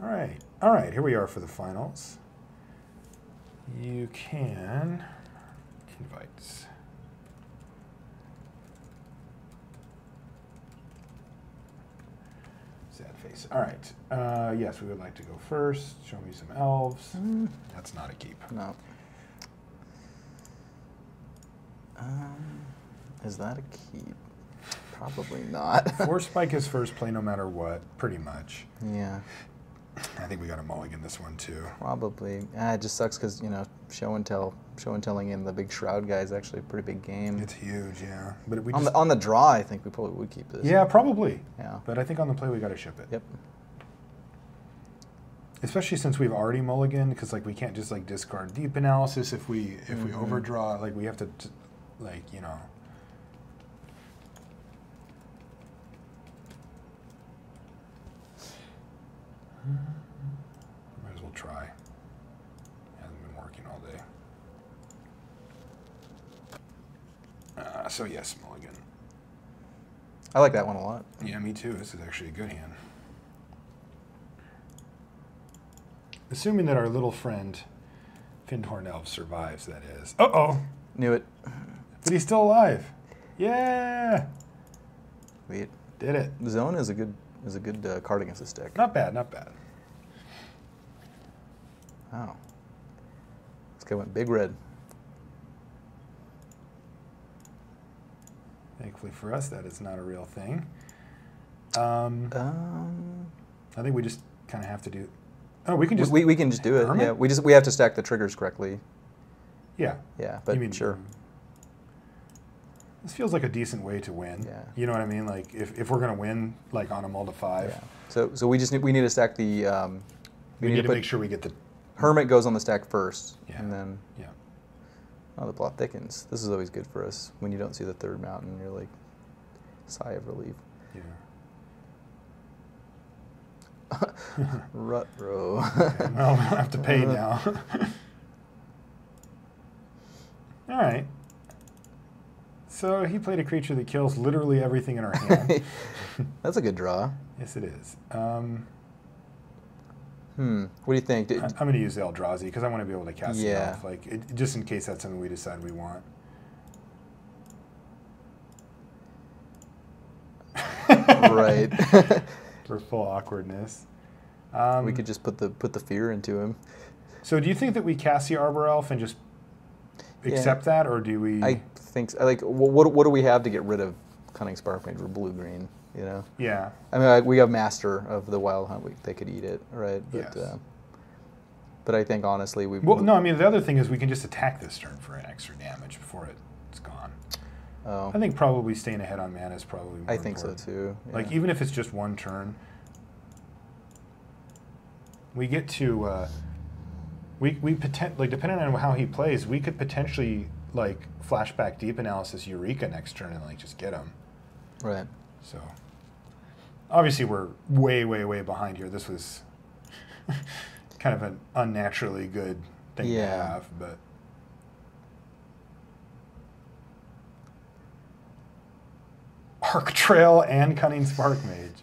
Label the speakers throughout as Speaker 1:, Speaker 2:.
Speaker 1: All right, here we are for the finals. You can invite. Sad face. All right. Yes, we would like to go first. Show me some elves. That's not a keep.
Speaker 2: No. Is that a keep? Probably not.
Speaker 1: Force Spike is first play no matter what, pretty much.
Speaker 2: Yeah.
Speaker 1: I think we got a mulligan this one too.
Speaker 2: Probably. It just sucks because, you know, show and telling in the big Shroud guy is actually a pretty big game.
Speaker 1: It's huge, yeah. But we
Speaker 2: on the draw, I think we probably would keep this.
Speaker 1: Yeah, probably.
Speaker 2: Yeah.
Speaker 1: But I think on the play we got to ship it.
Speaker 2: Yep.
Speaker 1: Especially since we've already mulliganed, because like we can't just like discard deep analysis if we overdraw. Like we have to like, you know. Might as well try. Hasn't been working all day. So yes, mulligan.
Speaker 2: I like that one a lot.
Speaker 1: Yeah, me too. This is actually a good hand. Assuming that our little friend Findhorn Elf survives, that is. Uh-oh.
Speaker 2: Knew it.
Speaker 1: But he's still alive. Yeah.
Speaker 2: Sweet.
Speaker 1: Did it.
Speaker 2: Zone is a good card against this deck.
Speaker 1: Not bad, not bad.
Speaker 2: Wow. This guy went big red.
Speaker 1: Thankfully for us, that is not a real thing. I think we just kind of have to do. Oh, we can just.
Speaker 2: We can just do it.
Speaker 1: Hermit?
Speaker 2: Yeah. We have to stack the triggers correctly.
Speaker 1: Yeah.
Speaker 2: Yeah, but
Speaker 1: you mean,
Speaker 2: sure.
Speaker 1: This feels like a decent way to win.
Speaker 2: Yeah.
Speaker 1: You know what I mean? Like if we're gonna win, like on a mull to 5.
Speaker 2: Yeah. So we need to stack the.
Speaker 1: We need to make sure we get the.
Speaker 2: Hermit goes on the stack first,
Speaker 1: Yeah.
Speaker 2: and then.
Speaker 1: Yeah.
Speaker 2: Oh, the plot thickens. This is always good for us when you don't see the third mountain. You're like, sigh of relief.
Speaker 1: Yeah.
Speaker 2: Ruh-roh.
Speaker 1: Okay, well, we don't have to pay now. All right. So he played a creature that kills literally everything in our hand.
Speaker 2: That's a good draw.
Speaker 1: Yes, it is.
Speaker 2: What do you think?
Speaker 1: I'm going to use the Eldrazi because I want to be able to cast it
Speaker 2: Yeah.
Speaker 1: off, like just in case that's something we decide we want.
Speaker 2: Right.
Speaker 1: For full awkwardness.
Speaker 2: We could just put the fear into him.
Speaker 1: So do you think that we cast the Arbor Elf and just accept that, or do we?
Speaker 2: I think so. Like, what do we have to get rid of Cunning Sparkmage or blue green? You know.
Speaker 1: Yeah.
Speaker 2: I mean, we have Master of the Wild Hunt. They could eat it, right? But,
Speaker 1: Yes.
Speaker 2: But I think honestly
Speaker 1: Well, no. I mean, the other thing is we can just attack this turn for an extra damage before it's gone.
Speaker 2: Oh.
Speaker 1: I think probably staying ahead on mana is probably more
Speaker 2: I think
Speaker 1: important.
Speaker 2: so too. Yeah.
Speaker 1: Like even if it's just one turn, we get to we like depending on how he plays, we could potentially like flashback deep analysis Eureka next turn and like just get him.
Speaker 2: Right.
Speaker 1: So obviously we're way behind here. This was kind of an unnaturally good thing to have, but. Arc Trail and Cunning Sparkmage.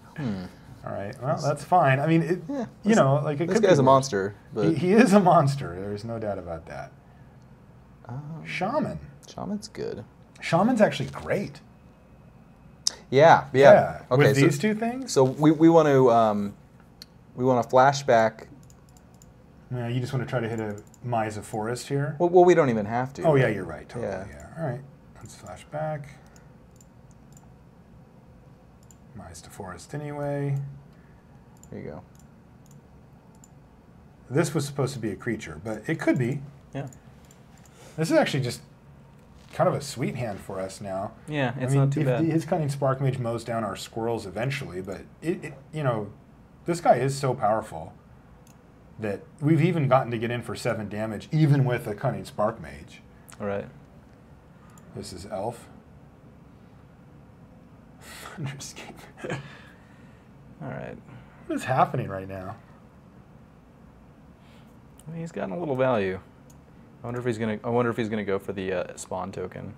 Speaker 1: All right, well, that's fine. I mean, you know, like it
Speaker 2: this
Speaker 1: could
Speaker 2: guy's
Speaker 1: be
Speaker 2: a monster. But
Speaker 1: he is a monster. There's no doubt about that. Shaman.
Speaker 2: Shaman's good.
Speaker 1: Shaman's actually great.
Speaker 2: Yeah.
Speaker 1: Okay,
Speaker 2: Okay,
Speaker 1: with these two things?
Speaker 2: So we want to flashback.
Speaker 1: Yeah, you just want to try to hit a Mize of Forest here?
Speaker 2: Well, we don't even have to.
Speaker 1: Oh, yeah, you're right. Totally,
Speaker 2: Yeah.
Speaker 1: yeah. All right, let's flash back. Mize to Forest anyway.
Speaker 2: There you go.
Speaker 1: This was supposed to be a creature, but it could be.
Speaker 2: Yeah.
Speaker 1: This is actually just kind of a sweet hand for us now.
Speaker 2: Yeah, it's not too bad.
Speaker 1: His Cunning Sparkmage mows down our squirrels eventually, but you know, this guy is so powerful that we've even gotten to get in for 7 damage, even with a Cunning Sparkmage.
Speaker 2: All right.
Speaker 1: This is Elf. Thunderscape.
Speaker 2: All right.
Speaker 1: What is happening right now?
Speaker 2: I mean, he's gotten a little value. I wonder if he's gonna go for the spawn token.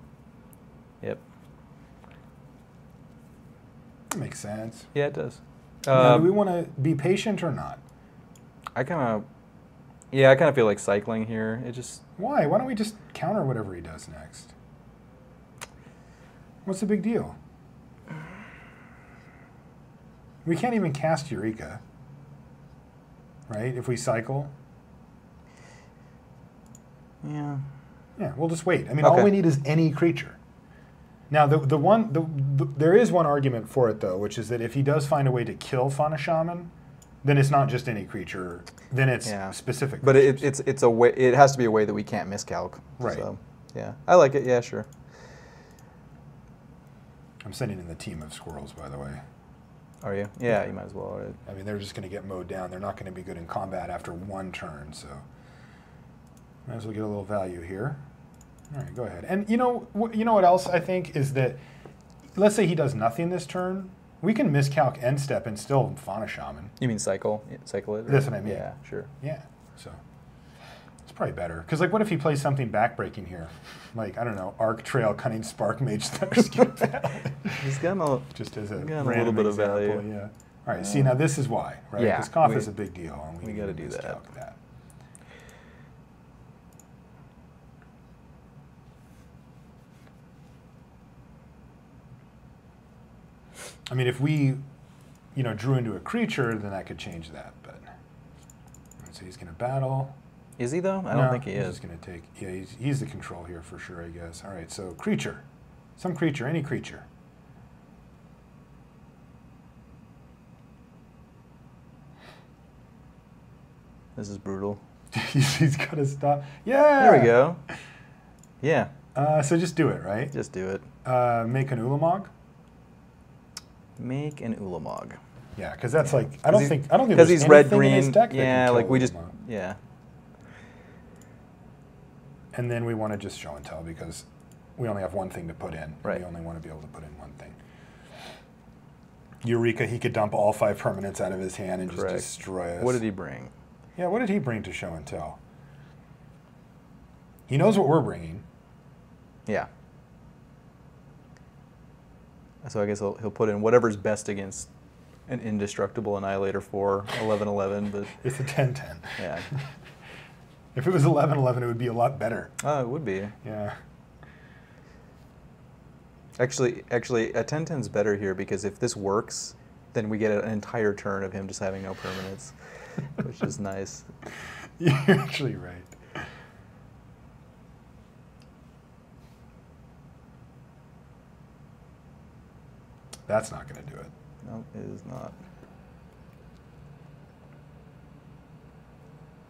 Speaker 2: Yep.
Speaker 1: That makes sense.
Speaker 2: Yeah, it does.
Speaker 1: Now, do we want to be patient or not?
Speaker 2: I kind of, yeah, I kind of feel like cycling here. It just,
Speaker 1: Why? Why don't we just counter whatever he does next? What's the big deal? We can't even cast Eureka, right? If we cycle.
Speaker 2: yeah.
Speaker 1: Yeah, we'll just wait. I mean, all we need is any creature. Now, there is one argument for it, though, which is that if he does find a way to kill Fauna Shaman, then it's not just any creature. Then it's specific.
Speaker 2: But
Speaker 1: creatures.
Speaker 2: it's a way. It has to be a way that we can't miscalc.
Speaker 1: Right.
Speaker 2: So, yeah, I like it. Yeah, sure.
Speaker 1: I'm sending in the team of squirrels, by the way.
Speaker 2: Are you? Yeah, you might as well. Right?
Speaker 1: I mean, they're just going to get mowed down. They're not going to be good in combat after one turn, so might as well get a little value here. All right, go ahead. And you know what else I think is that, let's say he does nothing this turn, we can miscalc end step and still Fauna Shaman.
Speaker 2: You mean cycle? Cycle it? Or?
Speaker 1: That's what I mean.
Speaker 2: Yeah, sure.
Speaker 1: Yeah, so it's probably better. Because like, what if he plays something backbreaking here? Like, I don't know, Arc Trail, Cunning Spark Mage Starscape Battle.
Speaker 2: He's got a,
Speaker 1: just as a
Speaker 2: little bit of value.
Speaker 1: Yeah. All right, see, now this is why, right?
Speaker 2: Yeah,
Speaker 1: Because Koth is a big deal. And
Speaker 2: we got to do that.
Speaker 1: I mean, if we, drew into a creature, then that could change that. But so he's going to battle.
Speaker 2: Is he though? I don't think he is.
Speaker 1: He's just going to take. Yeah, he's the control here for sure, I guess. All right, so creature, some creature, any creature.
Speaker 2: This is brutal.
Speaker 1: He's got to stop. Yeah.
Speaker 2: There we go. Yeah.
Speaker 1: So just do it, right?
Speaker 2: Just do it.
Speaker 1: Make an Ulamog.
Speaker 2: Make an Ulamog.
Speaker 1: Yeah, because that's like I don't think
Speaker 2: because he's red green.
Speaker 1: In his deck
Speaker 2: yeah, like we just
Speaker 1: Ulamog. And then we want to just show and tell because we only have one thing to put in.
Speaker 2: Right.
Speaker 1: We only want to be able to put in one thing. Eureka, he could dump all 5 permanents out of his hand and just destroy us.
Speaker 2: What did he bring?
Speaker 1: Yeah, what did he bring to show and tell? He knows what we're bringing.
Speaker 2: Yeah. So I guess he'll put in whatever's best against an indestructible annihilator for 11/11, but
Speaker 1: it's a 10/10.
Speaker 2: Yeah.
Speaker 1: If it was 11/11, it would be a lot better.
Speaker 2: Oh, it would be.
Speaker 1: Yeah.
Speaker 2: Actually, a 10/10 is better here because if this works, then we get an entire turn of him just having no permanents, which is nice.
Speaker 1: You're actually right. That's not going to do it.
Speaker 2: No, it is not.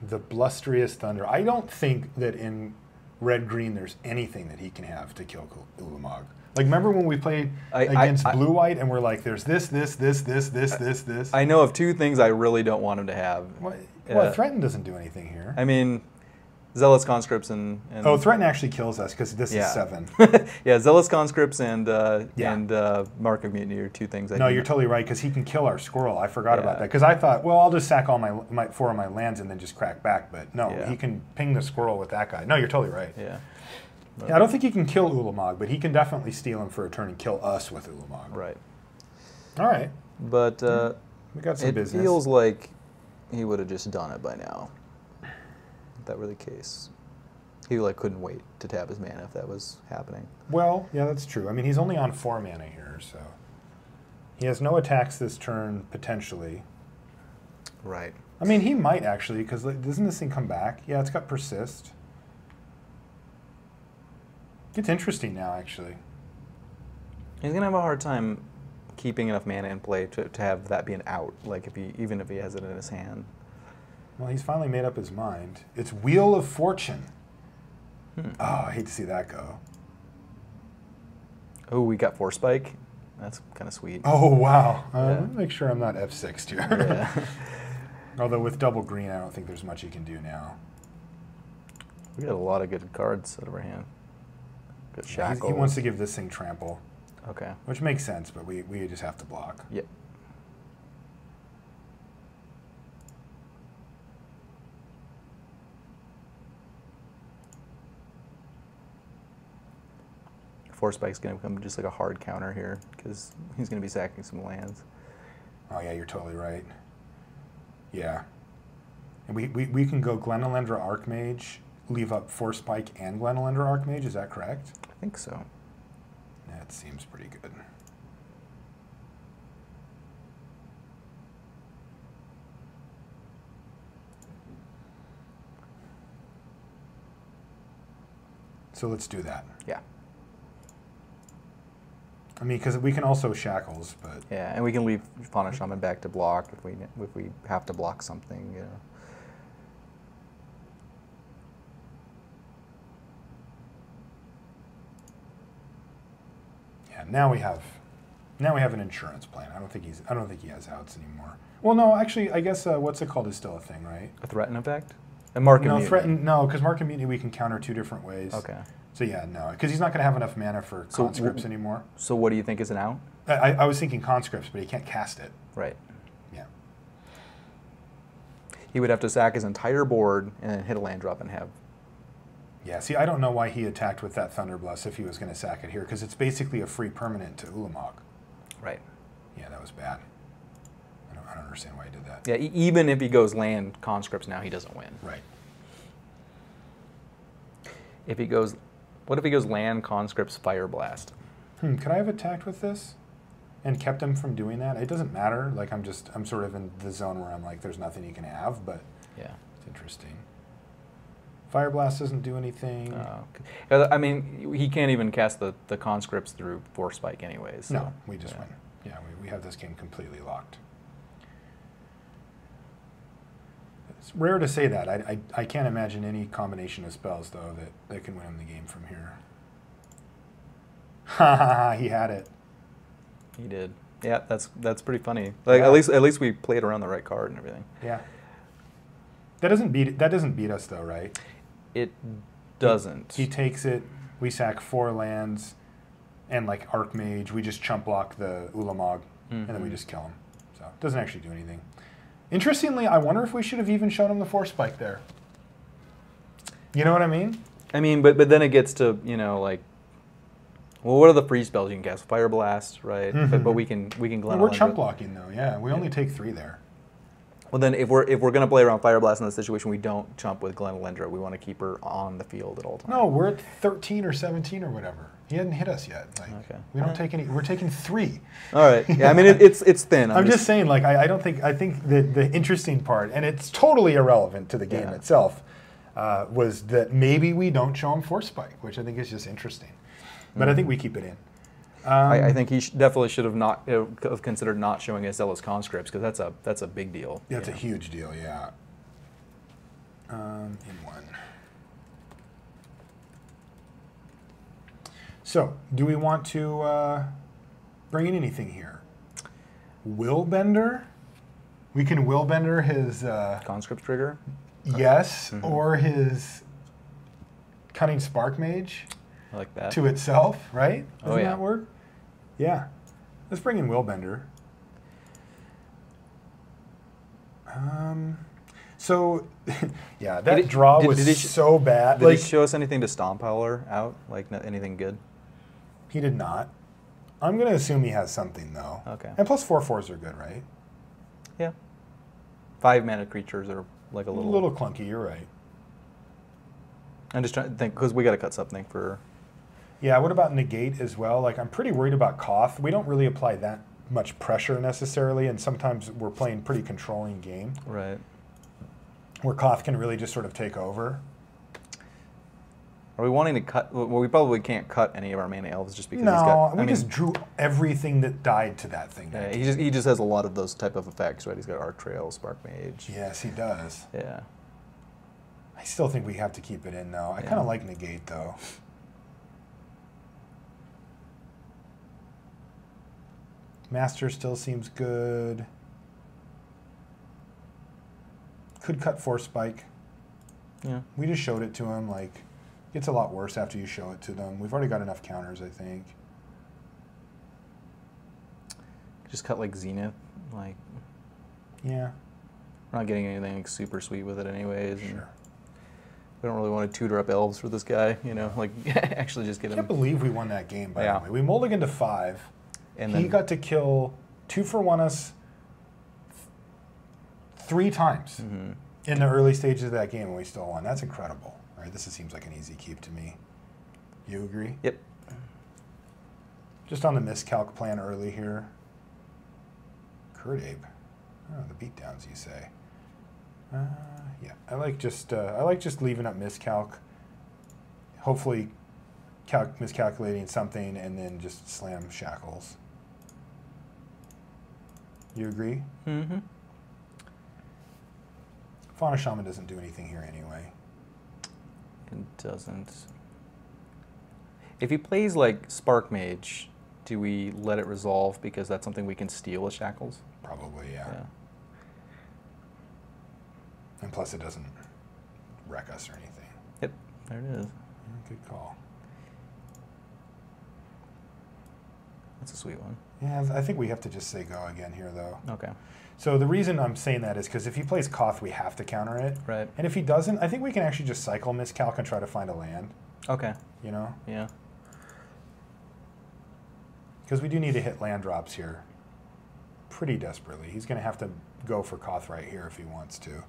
Speaker 1: The blusteriest thunder. I don't think that in red-green there's anything that he can have to kill Ulamog. Like, remember when we played against blue-white and we're like, there's this.
Speaker 2: I know of 2 things I really don't want him to have.
Speaker 1: Well, Threaten doesn't do anything here.
Speaker 2: I mean, Zealous Conscripts and
Speaker 1: oh, Threaten actually kills us because this is 7.
Speaker 2: Yeah, Zealous Conscripts and Mark of Mutiny are 2 things.
Speaker 1: No, you're totally right because he can kill our squirrel. I forgot about that because I thought, well, I'll just sack all my 4 of my lands and then just crack back. But no, he can ping the squirrel with that guy. No, you're totally right.
Speaker 2: Yeah.
Speaker 1: I don't think he can kill Ulamog, but he can definitely steal him for a turn and kill us with Ulamog.
Speaker 2: Right.
Speaker 1: All right.
Speaker 2: But
Speaker 1: we got some business.
Speaker 2: It feels like he would have just done it by now. If that were the case. He couldn't wait to tap his mana if that was happening.
Speaker 1: Well, yeah, that's true. I mean, he's only on 4 mana here, so he has no attacks this turn potentially.
Speaker 2: Right.
Speaker 1: I mean, he might actually because doesn't this thing come back? Yeah, it's got persist. It's interesting now, actually.
Speaker 2: He's gonna have a hard time keeping enough mana in play to have that be an out. Like even if he has it in his hand.
Speaker 1: Well, he's finally made up his mind. It's Wheel of Fortune. Oh, I hate to see that go.
Speaker 2: Oh, we got 4 spike. That's kind of sweet.
Speaker 1: Oh, wow. Let me make sure I'm not F6 here.
Speaker 2: Yeah.
Speaker 1: Although with double green, I don't think there's much he can do now.
Speaker 2: We got a lot of good cards out of our hand. Good Shackles.
Speaker 1: He wants to give this thing trample.
Speaker 2: Okay.
Speaker 1: Which makes sense, but we just have to block.
Speaker 2: Yep. Force Spike's going to become just like a hard counter here because he's going to be sacking some lands.
Speaker 1: Oh, yeah, you're totally right. Yeah. And we can go Glenalendra Archmage, leave up Force Spike and Glenalendra Archmage. Is that correct?
Speaker 2: I think so.
Speaker 1: That seems pretty good. So let's do that.
Speaker 2: Yeah.
Speaker 1: I mean, because we can also shackles, but
Speaker 2: Yeah, and we can leave Fauna Shaman back to block if we have to block something. You know.
Speaker 1: yeah, now we have an insurance plan. I don't think he has outs anymore. Well, no, actually, I guess what's it called is still a thing, right?
Speaker 2: A threaten effect? A mark
Speaker 1: No,
Speaker 2: immunity.
Speaker 1: threaten. No, because Mark and Mutiny we can counter 2 different ways.
Speaker 2: Okay.
Speaker 1: So yeah, no, because he's not going to have enough mana for
Speaker 2: So
Speaker 1: conscripts anymore.
Speaker 2: So what do you think is an out?
Speaker 1: I was thinking conscripts, but he can't cast it.
Speaker 2: Right.
Speaker 1: Yeah.
Speaker 2: He would have to sack his entire board and then hit a land drop and have.
Speaker 1: Yeah. See, I don't know why he attacked with that Thunderblast if he was going to sack it here, because it's basically a free permanent to Ulamog.
Speaker 2: Right.
Speaker 1: Yeah, that was bad. I don't understand why he did that.
Speaker 2: Yeah. Even if he goes land conscripts now, he doesn't win.
Speaker 1: Right.
Speaker 2: If he goes, what if he goes land conscripts fire blast?
Speaker 1: Could I have attacked with this and kept him from doing that? It doesn't matter. Like I'm sort of in the zone where I'm like, there's nothing he can have, but
Speaker 2: Yeah.
Speaker 1: it's interesting. Fire Blast doesn't do anything.
Speaker 2: Okay. I mean, he can't even cast the conscripts through Force Spike anyways. So.
Speaker 1: No, we just win. Yeah, we have this game completely locked. It's rare to say that. I can't imagine any combination of spells, though, that can win him the game from here. Ha ha ha, he had it.
Speaker 2: He did. Yeah, that's pretty funny. Like
Speaker 1: Yeah.
Speaker 2: at least we played around the right card and everything.
Speaker 1: Yeah. That doesn't beat us, though, right?
Speaker 2: It doesn't.
Speaker 1: He takes it, we sack 4 lands, and like Archmage, we just chump block the Ulamog, and then we just kill him. So it doesn't actually do anything. Interestingly, I wonder if we should have even shown him the Force Spike there. You know what I mean?
Speaker 2: I mean, but then it gets to, you know, like, well, what are the free spells you can cast? Fire Blast, right? But we can
Speaker 1: Well, we're chump blocking though. Yeah, we only take 3 there.
Speaker 2: Well, then if we're gonna play around Fire Blast in this situation, we don't chump with Glenalendra. We want to keep her on the field at all times.
Speaker 1: No, we're at 13 or 17 or whatever. He hadn't hit us yet. Like,
Speaker 2: Okay.
Speaker 1: we don't take any. We're taking 3.
Speaker 2: All right. Yeah, I mean it's thin.
Speaker 1: I'm just saying, like, I think the interesting part, and it's totally irrelevant to the game itself, was that maybe we don't show him Force Spike, which I think is just interesting. But I think we keep it in.
Speaker 2: I think he definitely should have not have considered not showing us Zealous Conscripts, because that's a big deal.
Speaker 1: That's a huge deal, yeah. In 1. So, do we want to bring in anything here? Willbender? We can Willbender his...
Speaker 2: Conscript trigger?
Speaker 1: Yes, or his Cunning Spark Mage
Speaker 2: I like that.
Speaker 1: to itself, right?
Speaker 2: Oh,
Speaker 1: Doesn't
Speaker 2: yeah.
Speaker 1: that work? Yeah. Let's bring in Willbender. So, yeah, that draw was so bad.
Speaker 2: Did he show us anything to Stomp Howler out? Like anything good?
Speaker 1: He did not. I'm going to assume he has something, though.
Speaker 2: Okay.
Speaker 1: And plus 4/4s are good, right?
Speaker 2: Yeah. 5 mana creatures are like a
Speaker 1: A
Speaker 2: little...
Speaker 1: little clunky, you're right.
Speaker 2: I'm just trying to think, because we got to cut something for...
Speaker 1: Yeah, what about Negate as well? Like, I'm pretty worried about Koth. We don't really apply that much pressure necessarily, and sometimes we're playing pretty controlling game.
Speaker 2: Right.
Speaker 1: Where Koth can really just sort of take over.
Speaker 2: Are we wanting to cut... Well, we probably can't cut any of our mana elves just because
Speaker 1: No,
Speaker 2: he's got...
Speaker 1: we just drew everything that died to that thing.
Speaker 2: Yeah, he just has a lot of those type of effects, right? He's got Arc Trail, Spark Mage.
Speaker 1: Yes, he does.
Speaker 2: Yeah.
Speaker 1: I still think we have to keep it in, though. I kind of like Negate, though. Master still seems good. Could cut Force Spike.
Speaker 2: Yeah.
Speaker 1: We just showed it to him. Like, gets a lot worse after you show it to them. We've already got enough counters, I think.
Speaker 2: Just cut like Zenith. Like,
Speaker 1: Yeah.
Speaker 2: we're not getting anything like, super sweet with it anyways. And
Speaker 1: Sure.
Speaker 2: we don't really want to tutor up elves for this guy, you know? Like, actually just get
Speaker 1: I
Speaker 2: him...
Speaker 1: can't believe we won that game, by
Speaker 2: Yeah.
Speaker 1: the way. We mulliganed to 5.
Speaker 2: And
Speaker 1: He
Speaker 2: then,
Speaker 1: got to kill 2-for-1 us 3 times in the early stages of that game and we still won. That's incredible. All right, this seems like an easy keep to me. You agree?
Speaker 2: Yep.
Speaker 1: Just on the miscalc plan early here. Curd ape. Oh, the beatdowns, you say? Yeah, I like just leaving up miscalc. Hopefully, miscalculating something and then just slam shackles. You agree?
Speaker 2: Mm-hmm.
Speaker 1: Fauna Shaman doesn't do anything here anyway.
Speaker 2: It doesn't. If he plays like Spark Mage, do we let it resolve because that's something we can steal with shackles?
Speaker 1: Probably, yeah. And plus it doesn't wreck us or anything.
Speaker 2: Yep, there it is.
Speaker 1: Good call.
Speaker 2: That's a sweet one.
Speaker 1: Yeah, I think we have to just say go again here, though.
Speaker 2: Okay.
Speaker 1: So the reason I'm saying that is because if he plays Koth, we have to counter it.
Speaker 2: Right.
Speaker 1: And if he doesn't, I think we can actually just cycle miscalc and try to find a land.
Speaker 2: Okay.
Speaker 1: You know?
Speaker 2: Yeah.
Speaker 1: Because we do need to hit land drops here pretty desperately. He's going to have to go for Koth right here if he wants to.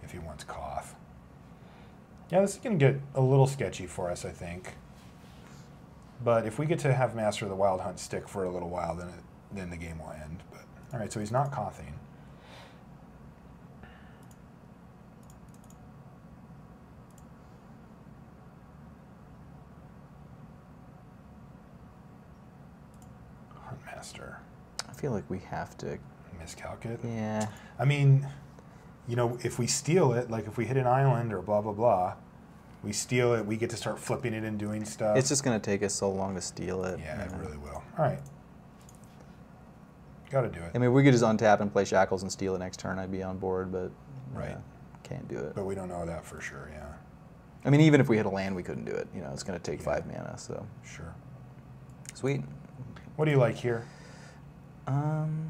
Speaker 1: If he wants Koth. Yeah, this is going to get a little sketchy for us, I think. But if we get to have Master of the Wild Hunt stick for a little while, then the game will end. But all right, so he's not Kothing. Huntmaster.
Speaker 2: I feel like we have to
Speaker 1: Miscalc it?
Speaker 2: Yeah.
Speaker 1: I mean, you know, if we steal it, like if we hit an island or blah, blah, blah, we steal it, we get to start flipping it and doing stuff.
Speaker 2: It's just going to take us so long to steal it.
Speaker 1: Yeah, it really will. All right. Got to do it.
Speaker 2: I mean, we could just untap and play Shackles and steal it next turn. I'd be on board, but
Speaker 1: right.
Speaker 2: Can't do it.
Speaker 1: But we don't know that for sure, yeah.
Speaker 2: I mean, even if we hit a land, we couldn't do it. You know, it's going to take 5 mana, so.
Speaker 1: Sure.
Speaker 2: Sweet.
Speaker 1: What do you like here?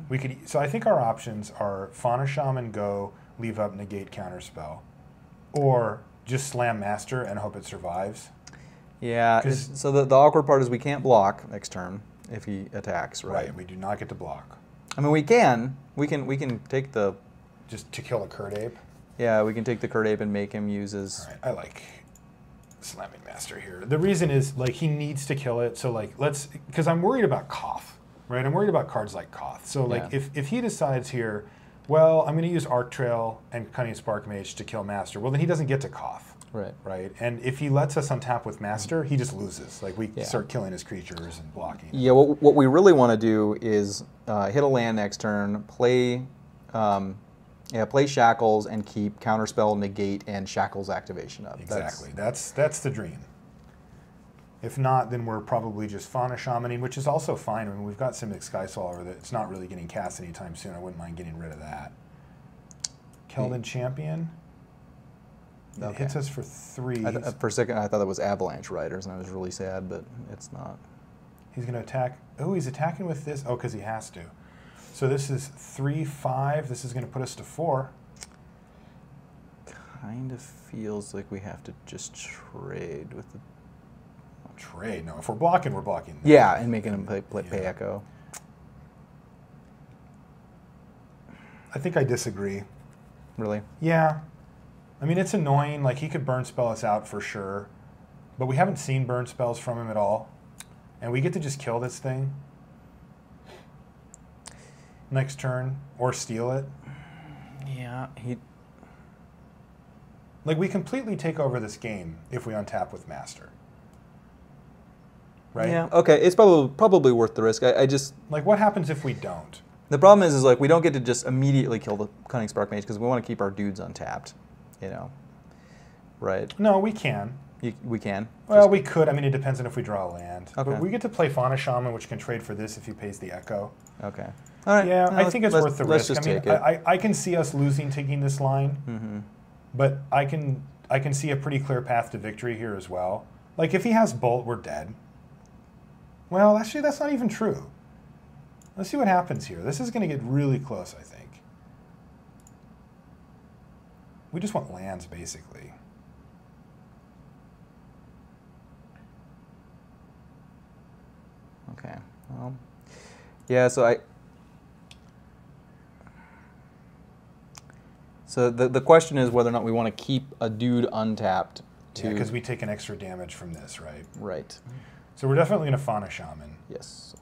Speaker 1: We could. So I think our options are Fauna Shaman, go, leave up, negate, counterspell, or just slam Master and hope it survives.
Speaker 2: Yeah. So the awkward part is we can't block next turn if he attacks, right?
Speaker 1: Right. We do not get to block.
Speaker 2: I mean, we can. We can take the.
Speaker 1: Just to kill a Curd Ape.
Speaker 2: Yeah, we can take the Curd Ape and make him use his.
Speaker 1: All right. I like slamming Master here. The reason is like he needs to kill it. So like because I'm worried about Koth. Right, I'm worried about cards like Koth. So, like, if he decides here, well, I'm going to use Arc Trail and Cunning Spark Mage to kill Master, well, then he doesn't get to Koth.
Speaker 2: Right.
Speaker 1: Right? And if he lets us untap with Master, he just loses. Like, we start killing his creatures and blocking.
Speaker 2: Yeah, what we really want to do is hit a land next turn, play Shackles, and keep Counterspell, Negate, and Shackles activation up.
Speaker 1: Exactly. That's the dream. If not, then we're probably just Fauna Shamaning, which is also fine. I mean, we've got Simic Skyswallower that it's not really getting cast anytime soon. I wouldn't mind getting rid of that. Keldon Champion. It hits us for 3.
Speaker 2: For a second, I thought it was Avalanche Riders, and I was really sad, but it's not.
Speaker 1: He's going to attack. Oh, he's attacking with this? Oh, because he has to. So this is 3/5. This is going to put us to 4.
Speaker 2: Kind of feels like we have to just trade with the...
Speaker 1: Trade? No, if we're blocking, we're blocking.
Speaker 2: Yeah, and making him pay Echo.
Speaker 1: I think I disagree.
Speaker 2: Really?
Speaker 1: Yeah. I mean, it's annoying. Like, he could burn spell us out for sure. But we haven't seen burn spells from him at all. And we get to just kill this thing next turn or steal it.
Speaker 2: Yeah,
Speaker 1: Like, we completely take over this game if we untap with Master. Right?
Speaker 2: Yeah, okay. It's probably worth the risk. I just...
Speaker 1: Like, what happens if we don't?
Speaker 2: The problem is like, we don't get to just immediately kill the Cunning Spark Mage because we want to keep our dudes untapped, you know? Right?
Speaker 1: No, we can.
Speaker 2: We can?
Speaker 1: Well, we could. I mean, it depends on if we draw a land.
Speaker 2: Okay.
Speaker 1: But we get to play Fauna Shaman, which can trade for this if he pays the Echo.
Speaker 2: Okay. All right.
Speaker 1: Yeah, I think it's worth the risk.
Speaker 2: Let's just take
Speaker 1: it. I can see us losing taking this line, but I can see a pretty clear path to victory here as well. Like, if he has Bolt, we're dead. Well, actually, that's not even true. Let's see what happens here. This is going to get really close, I think. We just want lands, basically.
Speaker 2: Okay. Well, yeah, so So the question is whether or not we want to keep a dude untapped.
Speaker 1: Yeah, because we take an extra damage from this, right?
Speaker 2: Right.
Speaker 1: So we're definitely going to Fauna Shaman.
Speaker 2: Yes.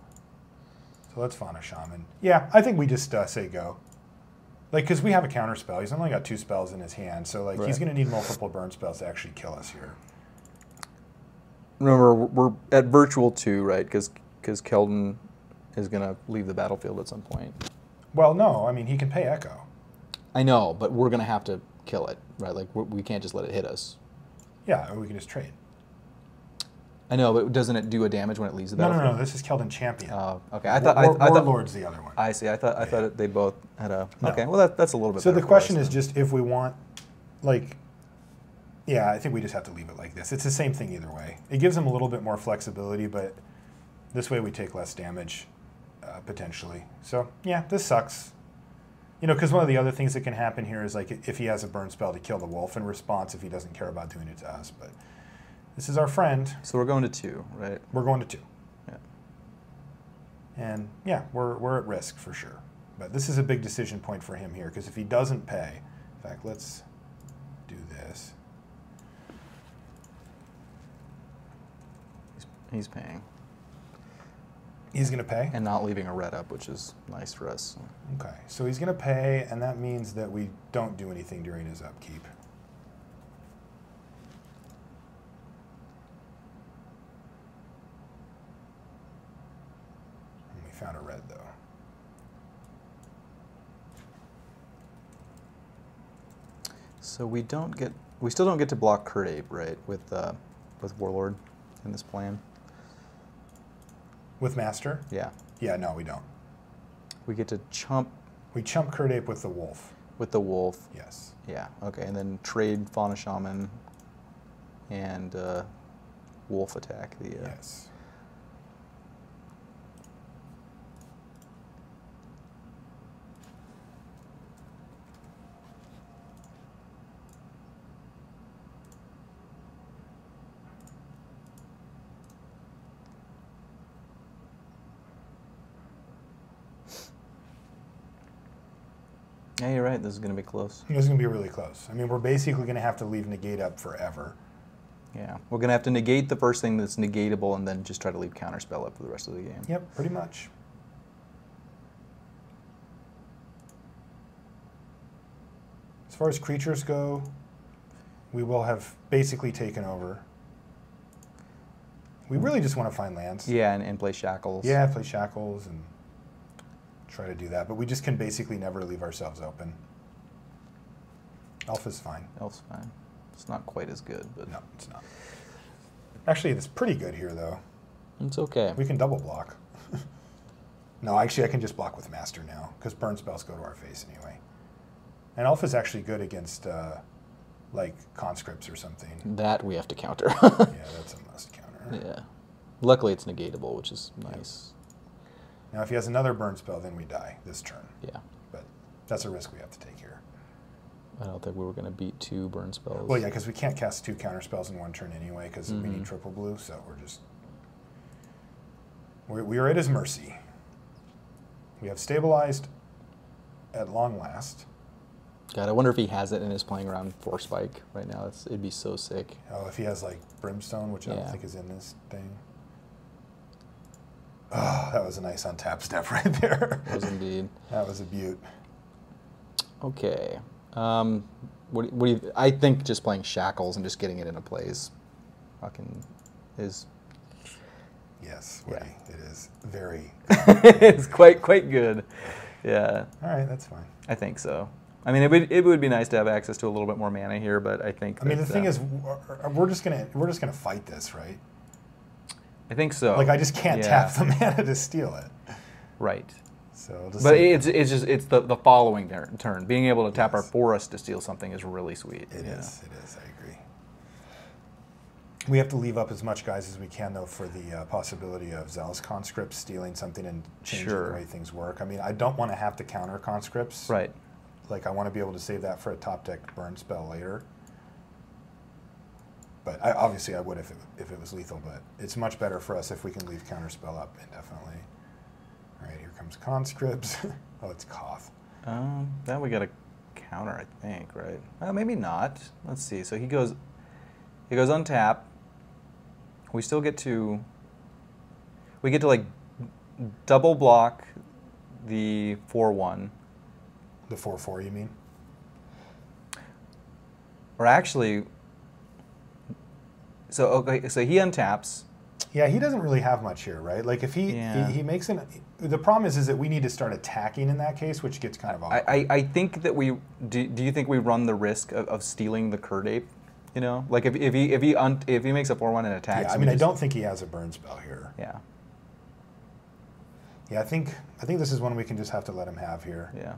Speaker 1: So let's Fauna Shaman. Yeah, I think we just say go. Like, because we have a counter spell. He's only got 2 spells in his hand, so like he's going to need multiple burn spells to actually kill us here.
Speaker 2: Remember, we're at virtual 2, right? Because Keldon is going to leave the battlefield at some point.
Speaker 1: Well, no. I mean, he can pay Echo.
Speaker 2: I know, but we're going to have to kill it, right? Like, we can't just let it hit us.
Speaker 1: Yeah, or we can just trade.
Speaker 2: I know, but doesn't it do a damage when it leaves the battlefield?
Speaker 1: No. This is Keldon Champion.
Speaker 2: Oh, okay. I thought
Speaker 1: Warlord's the other one.
Speaker 2: I see. I thought they both had a.
Speaker 1: No.
Speaker 2: Okay. Well, that's a little bit.
Speaker 1: So
Speaker 2: better
Speaker 1: the
Speaker 2: for
Speaker 1: question
Speaker 2: us,
Speaker 1: is
Speaker 2: then.
Speaker 1: just if we want, like, yeah, I think we just have to leave it like this. It's the same thing either way. It gives him a little bit more flexibility, but this way we take less damage potentially. So yeah, this sucks. You know, because one of the other things that can happen here is like if he has a burn spell to kill the wolf in response, if he doesn't care about doing it to us, but. This is our friend.
Speaker 2: So we're going to 2, right?
Speaker 1: We're going to 2.
Speaker 2: Yeah.
Speaker 1: And yeah, we're at risk for sure. But this is a big decision point for him here, because if he doesn't pay, in fact, let's do this.
Speaker 2: He's paying.
Speaker 1: He's going to pay?
Speaker 2: And not leaving a red up, which is nice for us.
Speaker 1: Okay, so he's going to pay, and that means that we don't do anything during his upkeep. Found a red though.
Speaker 2: So we still don't get to block Kurt Ape, right? With Warlord in this plan.
Speaker 1: With Master?
Speaker 2: Yeah.
Speaker 1: Yeah, no, we don't.
Speaker 2: We get to chump.
Speaker 1: We chump Kurt Ape with the wolf.
Speaker 2: With the wolf.
Speaker 1: Yes.
Speaker 2: Yeah. Okay, and then trade Fauna Shaman and wolf attack the.
Speaker 1: Yes.
Speaker 2: Yeah, you're right. This is going to be close.
Speaker 1: This is going to be really close. I mean, we're basically going to have to leave negate up forever.
Speaker 2: Yeah, we're going to have to negate the first thing that's negatable and then just try to leave counterspell up for the rest of the game.
Speaker 1: Yep, pretty much. As far as creatures go, we will have basically taken over. We really just want to find lands.
Speaker 2: Yeah, and play Shackles.
Speaker 1: Yeah, play Shackles and try to do that. But we just can basically never leave ourselves open. Alpha's fine.
Speaker 2: Elf's fine. It's not quite as good, but
Speaker 1: no, it's not. Actually, it's pretty good here, though.
Speaker 2: It's okay.
Speaker 1: We can double block. No, actually, I can just block with Master now, because burn spells go to our face anyway. And Alpha's actually good against, like, conscripts or something.
Speaker 2: That we have to counter.
Speaker 1: Yeah, that's a must counter.
Speaker 2: Yeah. Luckily, it's negatable, which is nice.
Speaker 1: Now, if he has another burn spell, then we die this turn.
Speaker 2: Yeah.
Speaker 1: But that's a risk we have to take here.
Speaker 2: I don't think we were going to beat 2 burn spells.
Speaker 1: Well, yeah, because we can't cast 2 counter spells in one turn anyway, because we need triple blue, so we're just... We are at his mercy. We have stabilized at long last.
Speaker 2: God, I wonder if he has it and is playing around for Spike right now. It'd be so sick.
Speaker 1: Oh, if he has, like, Brimstone, which I don't think is in this thing. Oh, that was a nice untap step right there.
Speaker 2: It was indeed.
Speaker 1: That was a beaut.
Speaker 2: Okay. What do you? I think just playing Shackles and just getting it into plays, is.
Speaker 1: Yes, Woody, it is very.
Speaker 2: It's quite good. Yeah.
Speaker 1: All right, that's fine.
Speaker 2: I think so. I mean, it would be nice to have access to a little bit more mana here, but I think.
Speaker 1: I mean, the thing is, we're just gonna fight this, right?
Speaker 2: I think so.
Speaker 1: Like, I just can't tap the mana to steal it.
Speaker 2: Right.
Speaker 1: So,
Speaker 2: but it's the following turn. Being able to tap our forest to steal something is really sweet.
Speaker 1: It is. I agree. We have to leave up as much guys as we can, though, for the possibility of Zealous Conscripts stealing something and changing the way things work. I mean, I don't want to have to counter conscripts.
Speaker 2: Right.
Speaker 1: Like, I want to be able to save that for a top deck burn spell later. But obviously I would if it was lethal, but it's much better for us if we can leave counterspell up indefinitely. All right, here comes conscripts. Oh, it's Koth.
Speaker 2: Then we got a counter, I think, right? Maybe not. Let's see. So he goes untap. We still get to like double block the 4/1.
Speaker 1: The 4/4, you mean?
Speaker 2: Or actually, so okay, so he untaps.
Speaker 1: Yeah, he doesn't really have much here, right? Like if he makes an, the problem is that we need to start attacking in that case, which gets kind of awkward.
Speaker 2: I think that we do you think we run the risk of stealing the Curd Ape? You know, like if he makes a 4/1 and attacks.
Speaker 1: Yeah, I mean, I don't think he has a burn spell here.
Speaker 2: Yeah.
Speaker 1: Yeah, I think this is one we can just have to let him have here.
Speaker 2: Yeah.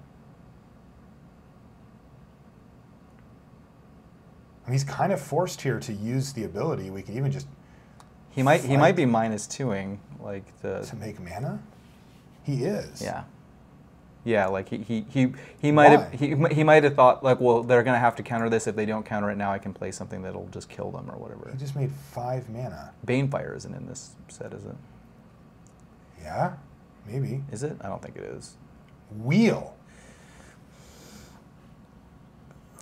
Speaker 1: I mean, he's kind of forced here to use the ability. We can even just.
Speaker 2: He might be -2ing like the
Speaker 1: to make mana. He is.
Speaker 2: Yeah. Yeah, like he might have thought like, well, they're gonna have to counter this. If they don't counter it now, I can play something that'll just kill them or whatever.
Speaker 1: He just made 5 mana.
Speaker 2: Banefire isn't in this set, is it?
Speaker 1: Yeah, maybe.
Speaker 2: Is it? I don't think it is.
Speaker 1: Wheel.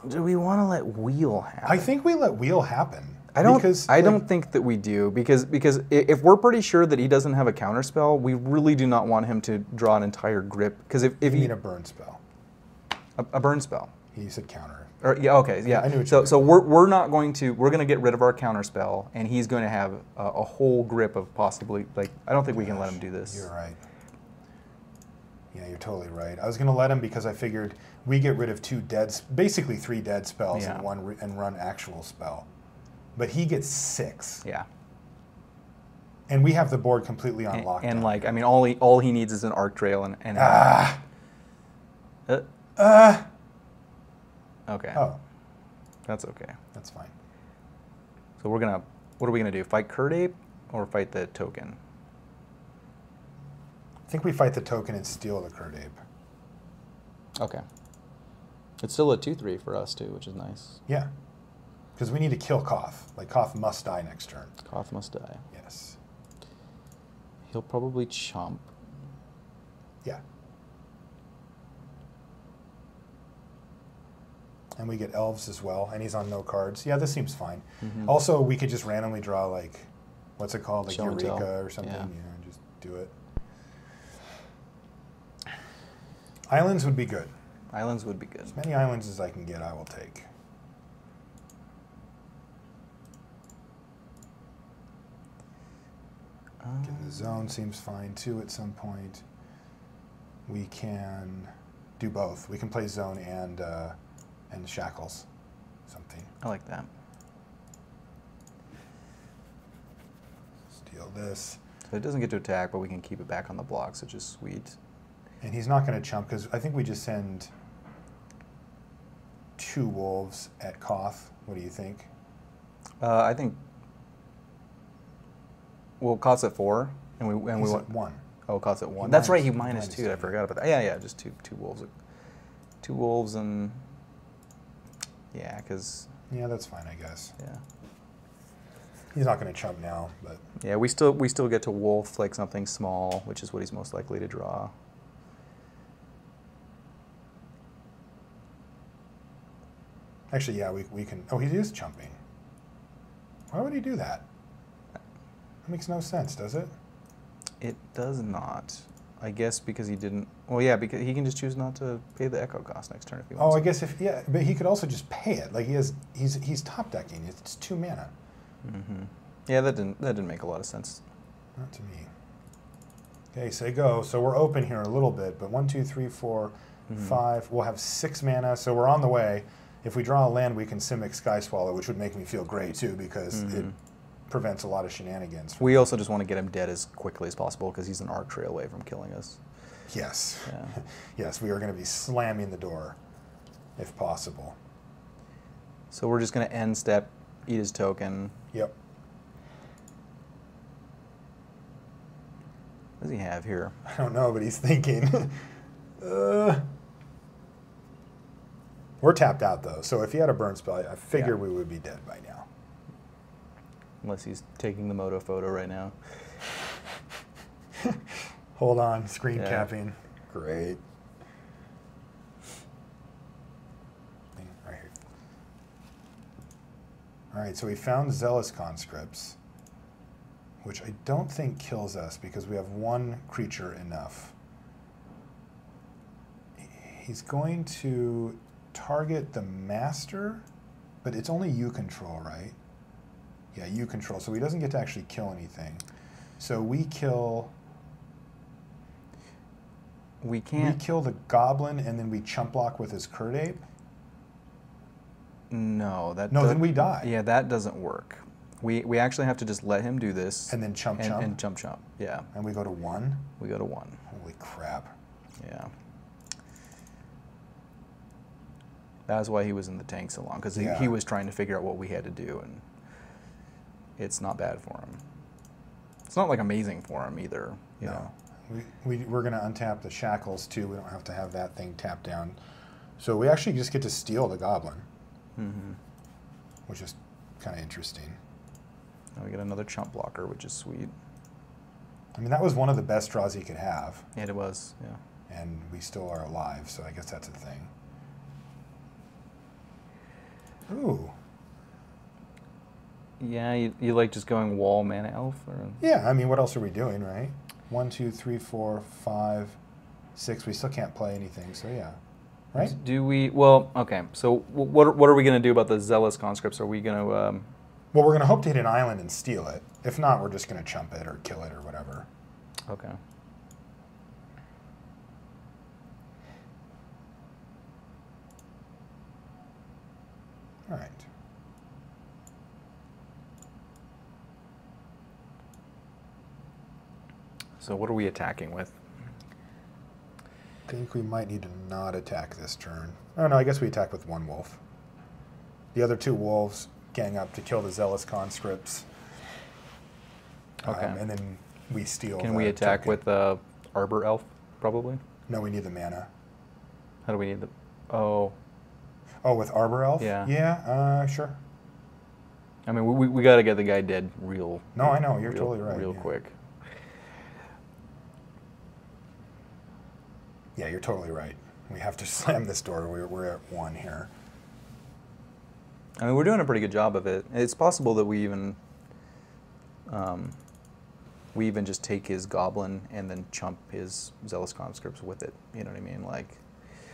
Speaker 2: Do we want to let Wheel happen?
Speaker 1: I think we let Wheel happen.
Speaker 2: I don't think that we do because if we're pretty sure that he doesn't have a counter spell, we really do not want him to draw an entire grip. Because if
Speaker 1: You
Speaker 2: he
Speaker 1: mean a burn spell.
Speaker 2: a burn spell.
Speaker 1: He said counter.
Speaker 2: Or, yeah. Okay. Yeah.
Speaker 1: I knew what you
Speaker 2: So we're going to get rid of our counter spell, and he's going to have a whole grip of possibly like I don't think we can let him do this.
Speaker 1: You're right. Yeah, you're totally right. I was going to let him because I figured we get rid of 2 dead, basically 3 dead spells
Speaker 2: Yeah.
Speaker 1: and run actual spell. But he gets 6.
Speaker 2: Yeah.
Speaker 1: And we have the board completely on lockdown.
Speaker 2: And like I mean, all he needs is an arc trail and okay.
Speaker 1: Oh,
Speaker 2: That's okay.
Speaker 1: that's fine.
Speaker 2: So what are we gonna do? Fight Curd Ape or fight the token?
Speaker 1: I think we fight the token and steal the Curd Ape.
Speaker 2: Okay. It's still a 2/3 for us too, which is nice.
Speaker 1: Yeah. Because we need to kill Koth. Like, Koth must die next turn.
Speaker 2: Koth must die.
Speaker 1: Yes.
Speaker 2: He'll probably chomp.
Speaker 1: Yeah. And we get elves as well, and he's on no cards. Yeah, this seems fine.
Speaker 2: Mm-hmm.
Speaker 1: Also, we could just randomly draw, like, what's it called? Like
Speaker 2: Show and tell.
Speaker 1: Eureka or something.
Speaker 2: Yeah.
Speaker 1: And just do it. Islands would be good.
Speaker 2: Islands would be good.
Speaker 1: As many islands as I can get, I will take. Getting the zone seems fine too at some point. We can do both. We can play zone and shackles, something.
Speaker 2: I like that.
Speaker 1: Steal this.
Speaker 2: So it doesn't get to attack, but we can keep it back on the blocks, which is sweet.
Speaker 1: And he's not going to chump because I think we just send 2 wolves at Koth. What do you think?
Speaker 2: I think. Well, Koth's at 4, and we
Speaker 1: He's
Speaker 2: want
Speaker 1: at 1.
Speaker 2: Oh, Koth's at 1.
Speaker 1: He
Speaker 2: That's right. He
Speaker 1: minus
Speaker 2: -2. I
Speaker 1: 2.
Speaker 2: forgot about that. Yeah, just two wolves. 2 wolves and yeah, because
Speaker 1: Yeah, that's fine, I guess.
Speaker 2: yeah.
Speaker 1: He's not going to chump now, but
Speaker 2: Yeah, we still get to wolf like something small, which is what he's most likely to draw.
Speaker 1: actually, yeah, we can. Oh, he is chumping. Why would he do that? That makes no sense, does it?
Speaker 2: It does not. I guess because he didn't. Well, yeah, because he can just choose not to pay the echo cost next turn if he wants.
Speaker 1: Oh, I guess but he could also just pay it. Like he's top decking. It's 2 mana.
Speaker 2: Mm-hmm. Yeah, that didn't make a lot of sense.
Speaker 1: Not to me. Okay, say go. So we're open here a little bit, but 1, 2, 3, 4, 5. We'll have 6 mana, so we're on the way. If we draw a land, we can Simic Sky Swallow, which would make me feel great too, because it prevents a lot of shenanigans.
Speaker 2: We also just want to get him dead as quickly as possible because he's an arc trail away from killing us.
Speaker 1: Yes.
Speaker 2: Yeah.
Speaker 1: Yes, we are going to be slamming the door, if possible.
Speaker 2: So we're just going to end step, eat his token.
Speaker 1: Yep.
Speaker 2: What does he have here?
Speaker 1: I don't know, but he's thinking. We're tapped out, though, so if he had a burn spell, I figure we would be dead by now.
Speaker 2: Unless he's taking the moto photo right now.
Speaker 1: Hold on, screen
Speaker 2: Yeah.
Speaker 1: capping. Great. All right, so we found Zealous Conscripts, which I don't think kills us because we have one creature enough. He's going to target the master, but it's only you control, right? Yeah, you control, so he doesn't get to actually kill anything. So we kill...
Speaker 2: We can't...
Speaker 1: We kill the goblin and then we chump block with his Curd Ape?
Speaker 2: No, that...
Speaker 1: No, then we die.
Speaker 2: Yeah, that doesn't work. We actually have to just let him do this.
Speaker 1: And then chump.
Speaker 2: And chump, yeah.
Speaker 1: And we go to 1?
Speaker 2: We go to 1.
Speaker 1: Holy crap.
Speaker 2: Yeah. That's why he was in the tank so long, because he was trying to figure out what we had to do, and it's not bad for him. It's not like amazing for him either, you know.
Speaker 1: We're going to untap the shackles too. We don't have to have that thing tapped down. So we actually just get to steal the goblin, which is kind of interesting.
Speaker 2: Now we get another chump blocker, which is sweet.
Speaker 1: I mean, that was one of the best draws he could have.
Speaker 2: Yeah, it was, yeah.
Speaker 1: And we still are alive, so I guess that's a thing. Ooh.
Speaker 2: Yeah, you like just going wall mana elf? Or?
Speaker 1: Yeah, I mean, what else are we doing, right? 1, 2, 3, 4, 5, 6. We still can't play anything, so yeah. Right?
Speaker 2: Do we... Well, okay. So what are we going to do about the Zealous Conscripts? Are we going to...
Speaker 1: Well, we're going to hope to hit an island and steal it. If not, we're just going to chump it or kill it or whatever.
Speaker 2: Okay.
Speaker 1: All right.
Speaker 2: So what are we attacking with?
Speaker 1: I think we might need to not attack this turn. Oh, no, I guess we attack with 1 wolf. The other 2 wolves gang up to kill the Zealous Conscripts.
Speaker 2: Okay.
Speaker 1: And then we steal
Speaker 2: Can we attack
Speaker 1: token.
Speaker 2: with Arbor Elf, probably?
Speaker 1: No, we need the mana.
Speaker 2: How do we need the... Oh.
Speaker 1: Oh, with Arbor Elf?
Speaker 2: Yeah.
Speaker 1: Yeah, sure.
Speaker 2: I mean, we got to get the guy dead real...
Speaker 1: No, I know. You're totally right.
Speaker 2: Real quick.
Speaker 1: Yeah, you're totally right. We have to slam this door. We're at 1 here.
Speaker 2: I mean, we're doing a pretty good job of it. It's possible that we even just take his goblin and then chump his Zealous Conscripts with it. You know what I mean? Like.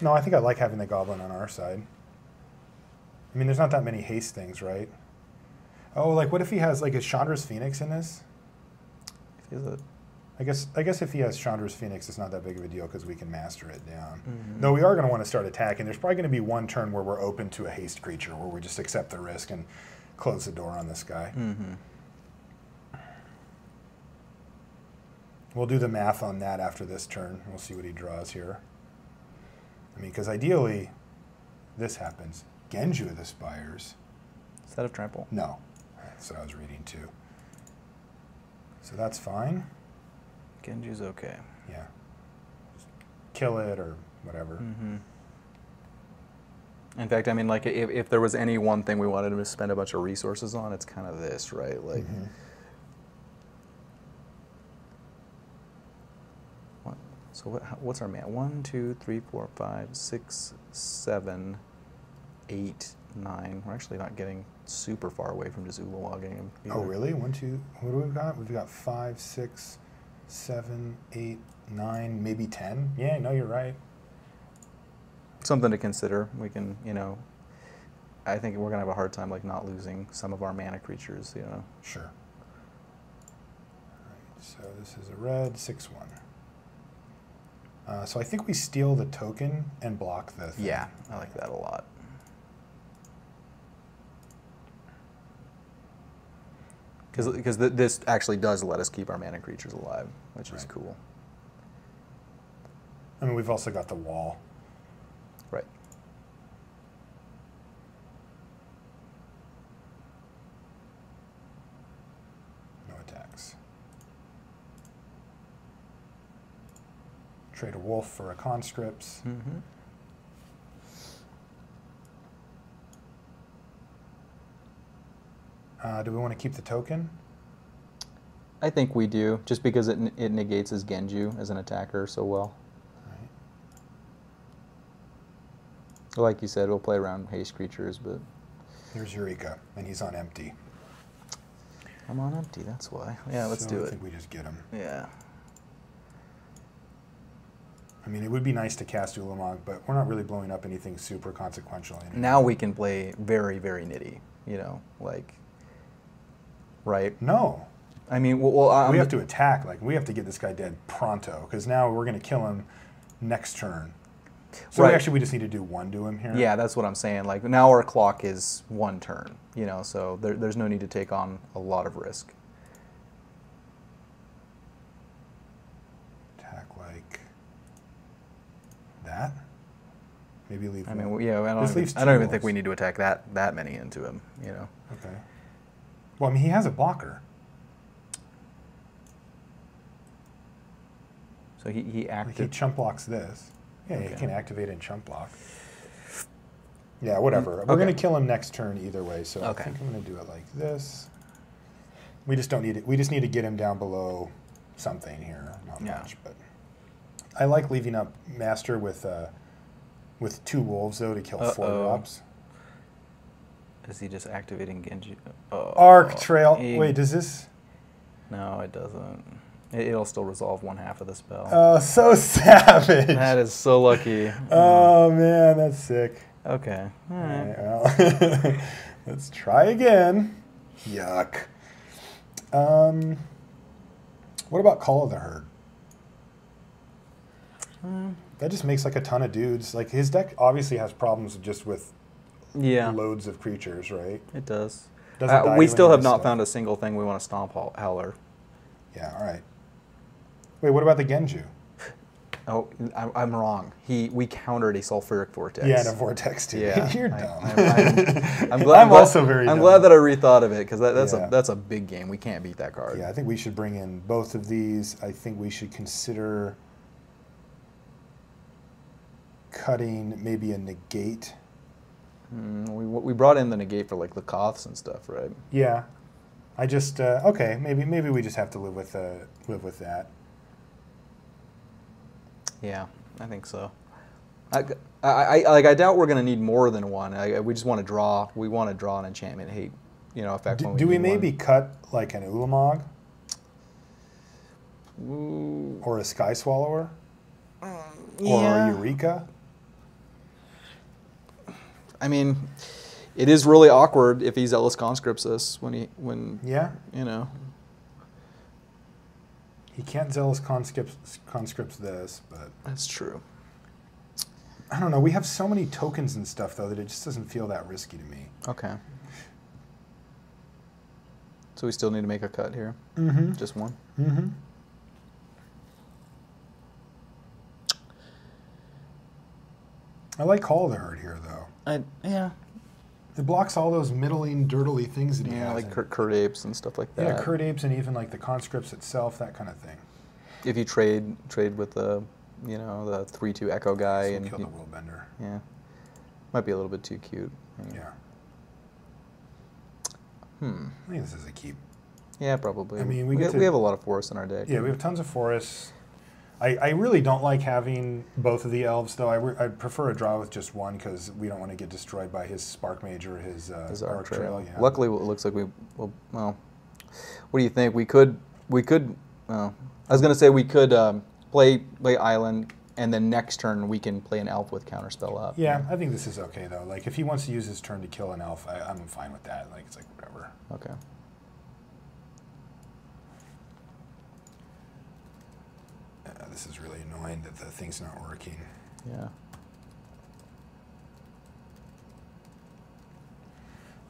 Speaker 1: No, I think I like having the goblin on our side. I mean, there's not that many haste things, right? Oh, like what if he has like a Chandra's Phoenix in this?
Speaker 2: If he has a...
Speaker 1: I guess if he has Chandra's Phoenix, it's not that big of a deal because we can master it down. Though we are going to want to start attacking. There's probably going to be 1 turn where we're open to a haste creature, where we just accept the risk and close the door on this guy. We'll do the math on that after this turn. We'll see what he draws here. I mean, because ideally, this happens. Genju the Spires.
Speaker 2: Is that a trample?
Speaker 1: No. That's what I was reading too. So that's fine.
Speaker 2: Genju's okay.
Speaker 1: Yeah. Just kill it or whatever.
Speaker 2: In fact, I mean, like, if there was any one thing we wanted to spend a bunch of resources on, it's kind of this, right? Like, so what's our man? 1, 2, 3, 4, 5, 6, 7, 8, 9. We're actually not getting super far away from just Ulawagging him.
Speaker 1: Oh, really? 1, 2. What do we got? We've got 5, 6, 7, 8, 9, maybe 10. Yeah, no, you're right.
Speaker 2: Something to consider. We can, you know, I think we're gonna have a hard time like not losing some of our mana creatures, you know.
Speaker 1: Sure. All right, so this is a red 6/1. So I think we steal the token and block the thing.
Speaker 2: Yeah, I like that a lot. Because this actually does let us keep our mana creatures alive, which is cool.
Speaker 1: I mean, we've also got the wall.
Speaker 2: Right.
Speaker 1: No attacks. Trade a wolf for a conscripts. Do we want to keep the token?
Speaker 2: I think we do, just because it negates his Genju as an attacker so well.
Speaker 1: Right.
Speaker 2: Like you said, we'll play around haste creatures, but
Speaker 1: There's Eureka, and he's on empty.
Speaker 2: I'm on empty, that's why. Yeah, let's do
Speaker 1: I
Speaker 2: it.
Speaker 1: think we just get him.
Speaker 2: Yeah.
Speaker 1: I mean, it would be nice to cast Ulamog, but we're not really blowing up anything super consequential anymore.
Speaker 2: Now we can play very, very nitty, you know, like, right?
Speaker 1: No.
Speaker 2: I mean,
Speaker 1: we have to attack. Like, we have to get this guy dead pronto, because now we're going to kill him next turn. So
Speaker 2: right.
Speaker 1: actually, we just need to do one to him here.
Speaker 2: Yeah, that's what I'm saying. Like, now our clock is 1 turn, you know, so there's no need to take on a lot of risk.
Speaker 1: Attack like that. Maybe leave.
Speaker 2: I mean, yeah, I don't even think we need to attack that many into him, you know.
Speaker 1: Okay. Well, I mean, he has a blocker.
Speaker 2: So he acted.
Speaker 1: Like he chump blocks this. Yeah,
Speaker 2: Okay.
Speaker 1: he can activate and chump block. Yeah, whatever. We're going to kill him next turn either way, so I think I'm going to do it like this. We just don't need it. We just need to get him down below something here. Not much, but I like leaving up Master with 2 wolves, though, to kill 4 drops.
Speaker 2: Is he just activating Genji?
Speaker 1: Arc Trail. Wait, does this?
Speaker 2: No, it doesn't. It'll still resolve 1/2 of the spell.
Speaker 1: Oh, so savage.
Speaker 2: That is so lucky.
Speaker 1: Oh, man, that's sick.
Speaker 2: Okay. All right.
Speaker 1: Well, let's try again. Yuck. What about Call of the Herd? That just makes like a ton of dudes. Like his deck obviously has problems just with loads of creatures, right?
Speaker 2: It does.
Speaker 1: We
Speaker 2: still have not found a single thing we want to stomp Howler.
Speaker 1: Yeah, all right. Wait, what about the Genju?
Speaker 2: Oh, I'm wrong. We countered a sulfuric vortex.
Speaker 1: Yeah, and a vortex too.
Speaker 2: Yeah,
Speaker 1: You're dumb.
Speaker 2: I'm
Speaker 1: also very dumb.
Speaker 2: I'm glad that I rethought of it because that's a big game. We can't beat that card.
Speaker 1: Yeah, I think we should bring in both of these. I think we should consider cutting maybe a negate.
Speaker 2: We brought in the negate for like the Koths and stuff, right?
Speaker 1: Yeah, I just okay. Maybe we just have to live with that.
Speaker 2: Yeah, I think so. I doubt we're gonna need more than one. We just want to draw. We want to draw an enchantment hate, effect.
Speaker 1: Do we maybe cut like an Ulamog or a Sky Swallower or a Eureka?
Speaker 2: I mean, it is really awkward if he Zealous Conscripts us when
Speaker 1: He can't Zealous conscripts this, but
Speaker 2: that's true.
Speaker 1: I don't know. We have so many tokens and stuff though that it just doesn't feel that risky to me.
Speaker 2: Okay. So we still need to make a cut here.
Speaker 1: Mm-hmm.
Speaker 2: Just one.
Speaker 1: Mm-hmm. I like Call of the Herd here though.
Speaker 2: Yeah.
Speaker 1: It blocks all those middling, dirtily things that he has.
Speaker 2: Like Kurt Apes and stuff like that.
Speaker 1: Yeah, Kurt Apes and even like the conscripts itself, that kind of thing.
Speaker 2: If you trade with the, the 3/2 Echo guy
Speaker 1: so
Speaker 2: and
Speaker 1: kill the Willbender.
Speaker 2: Yeah, might be a little bit too cute.
Speaker 1: Yeah.
Speaker 2: I
Speaker 1: think this is a keep.
Speaker 2: Yeah, probably.
Speaker 1: I mean,
Speaker 2: we have a lot of forests in our deck.
Speaker 1: Yeah, we have tons of forests. I really don't like having both of the elves, though. I prefer a draw with just one because we don't want to get destroyed by his Spark Mage or his Arc Trail. Yeah.
Speaker 2: Luckily, it looks like well, what do you think? We could. Well, I was gonna say we could play Island, and then next turn we can play an elf with Counterspell up.
Speaker 1: Yeah, I think this is okay though. Like if he wants to use his turn to kill an elf, I'm fine with that. Like it's like whatever.
Speaker 2: Okay.
Speaker 1: This is really annoying that the thing's not working.
Speaker 2: Yeah.